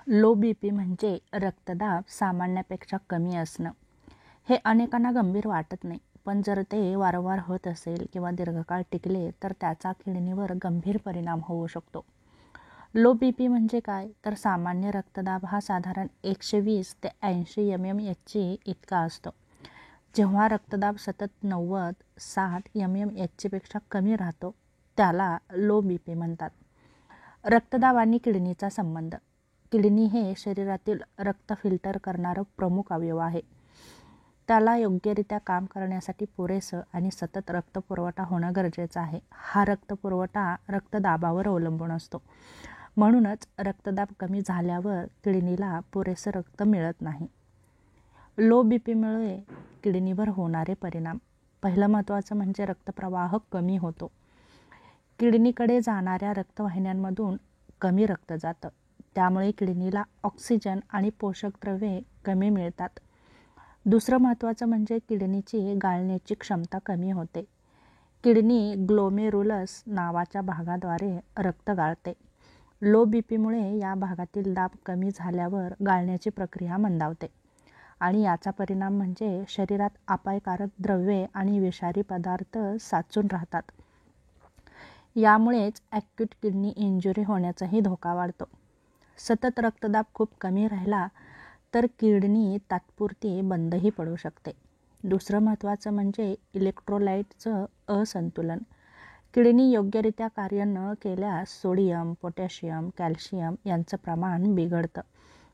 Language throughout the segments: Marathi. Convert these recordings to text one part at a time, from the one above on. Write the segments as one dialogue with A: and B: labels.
A: लो बी पी म्हणजे रक्तदाब सामान्यापेक्षा कमी असणं. हे अनेकांना गंभीर वाटत नाही, पण जर ते वारंवार होत असेल किंवा दीर्घकाळ टिकले तर त्याचा किडनीवर गंभीर परिणाम होऊ शकतो. लो बी पी म्हणजे काय, तर सामान्य रक्तदाब हा साधारण 120 ते 80 mmHg इतका असतो. जेव्हा रक्तदाब सतत 90-60 mmHg पेक्षा कमी राहतो त्याला लो बी पी म्हणतात. रक्तदाब आणि किडनीचा संबंध. किडनी हे शरीरातील रक्त फिल्टर करणारं प्रमुख अवयव आहे. त्याला योग्यरित्या काम करण्यासाठी पुरेसं आणि सतत रक्तपुरवठा होणं गरजेचं आहे. हा रक्तपुरवठा रक्तदाबावर अवलंबून असतो. म्हणूनच रक्तदाब कमी झाल्यावर किडनीला पुरेसं रक्त मिळत नाही. लो बी पीमुळे किडनीवर होणारे परिणाम. पहिलं महत्त्वाचं म्हणजे रक्तप्रवाह कमी होतो. किडनीकडे जाणाऱ्या रक्तवाहिन्यांमधून कमी रक्त जातं. त्यामुळे किडनीला ऑक्सिजन आणि पोषक द्रव्ये कमी मिळतात. दुसरं महत्त्वाचं म्हणजे किडनीची गाळण्याची क्षमता कमी होते. किडनी ग्लोमेरुलस नावाच्या भागाद्वारे रक्त गाळते. लो बी पीमुळे या भागातील दाब कमी झाल्यावर गाळण्याची प्रक्रिया मंदावते आणि याचा परिणाम म्हणजे शरीरात अपायकारक द्रव्ये आणि विषारी पदार्थ साचून राहतात. यामुळेच ॲक्यूट किडनी इंजुरी होण्याचाही धोका वाढतो. सतत रक्तदाब खूप कमी राहिला तर किडनी तात्पुरती बंदही पडू शकते. दुसरं महत्त्वाचं म्हणजे इलेक्ट्रोलाइटचं असंतुलन. किडनी योग्यरित्या कार्य न केल्यास सोडियम, पोटॅशियम, कॅल्शियम यांचं प्रमाण बिघडतं.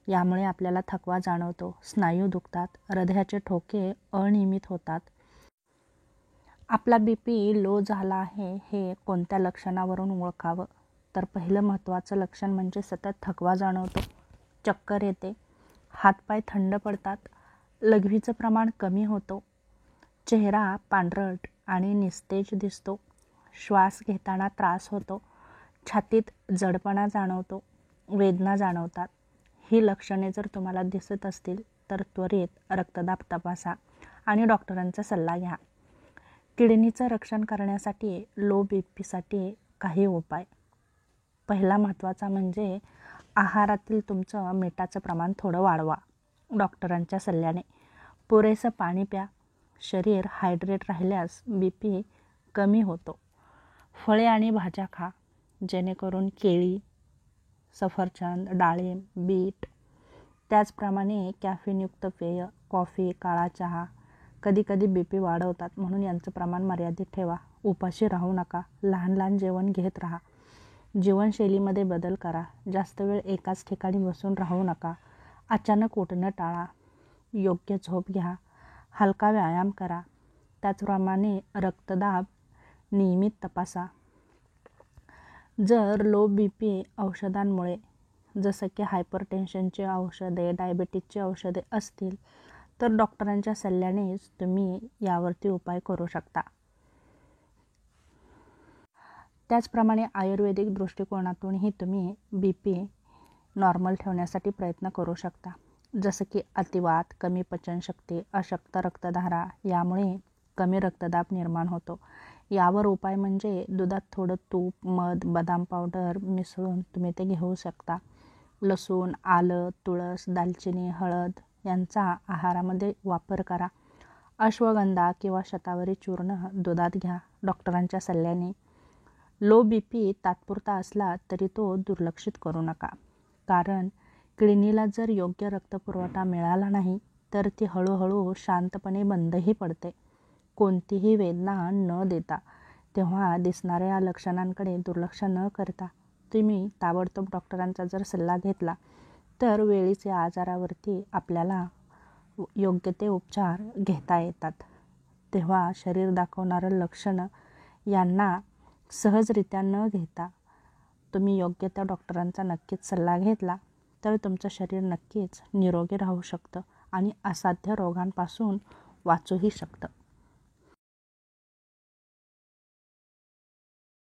A: यामुळे आपल्याला थकवा जाणवतो, स्नायू दुखतात, हृदयाचे ठोके अनियमित होतात. आपला बी पी लो झाला आहे हे कोणत्या लक्षणावरून ओळखावं, तर पहिलं महत्त्वाचं लक्षण म्हणजे सतत थकवा जाणवतो, चक्कर येते, हातपाय थंड पडतात, लघवीचं प्रमाण कमी होतो, चेहरा पांढरट आणि निस्तेज दिसतो, श्वास घेताना त्रास होतो, छातीत जडपणा जाणवतो, वेदना जाणवतात. ही लक्षणे जर तुम्हाला दिसत असतील तर त्वरित रक्तदाब तपासा आणि डॉक्टरांचा सल्ला घ्या. किडनीचं रक्षण करण्यासाठी लो बी पीसाठी काही उपाय. पहिला महत्त्वाचा म्हणजे आहारातील तुमचं मीठाचं प्रमाण थोडं वाढवा. डॉक्टरांच्या सल्ल्याने पुरेसं पाणी प्या. शरीर हायड्रेट राहिल्यास बी पी कमी होतो. फळे आणि भाज्या खा, जेणेकरून केळी, सफरचंद, डाळिंब, बीट. त्याचप्रमाणे कॅफीनयुक्त पेय, कॉफी, काळा चहा कधीकधी बी पी वाढवतात, म्हणून यांचं प्रमाण मर्यादित ठेवा. उपाशी राहू नका, लहान लहान जेवण घेत राहा. जीवनशैलीमध्ये बदल करा. जास्त वेळ एकाच ठिकाणी बसून राहू नका. अचानक उठणं टाळा. योग्य झोप घ्या. हलका व्यायाम करा. त्याचप्रमाणे रक्तदाब नियमित तपासा. जर लो बी पी औषधांमुळे जसं की हायपरटेन्शनची औषधे, डायबेटीजची औषधे असतील तर डॉक्टरांच्या सल्ल्यानेच तुम्ही यावरती उपाय करू शकता. त्याचप्रमाणे आयुर्वेदिक दृष्टिकोनातूनही तुम्ही बी पी नॉर्मल ठेवण्यासाठी प्रयत्न करू शकता. जसं की अतिवात, कमी पचनशक्ती, अशक्त रक्तधारा यामुळे कमी रक्तदाब निर्माण होतो. यावर उपाय म्हणजे दुधात थोडं तूप, मध, बदाम पावडर मिसळून तुम्ही ते घेऊ शकता. लसूण, आलं, तुळस, दालचिनी, हळद यांचा आहारामध्ये वापर करा. अश्वगंधा किंवा शतावरी चूर्ण दुधात घ्या डॉक्टरांच्या सल्ल्याने. लो बी पी तात्पुरता असला तरी तो दुर्लक्षित करू नका, कारण किडनीला जर योग्य रक्तपुरवठा मिळाला नाही तर ती हळूहळू शांतपणे बंदही पडते. कोणतीही वेदना न देता तेव्हा दिसणाऱ्या या लक्षणांकडे दुर्लक्ष न करता तुम्ही ताबडतोब डॉक्टरांचा जर सल्ला घेतला तर वेळीच या आजारावरती आपल्याला योग्य ते उपचार घेता येतात. तेव्हा शरीर दाखवणारं लक्षणं यांना सहजरित्या न घेता तुम्ही योग्य त्या डॉक्टरांचा नक्कीच सल्ला घेतला तर तुमचं शरीर नक्कीच निरोगी राहू शकतं आणि असाध्य रोगांपासून वाचूही शकतं.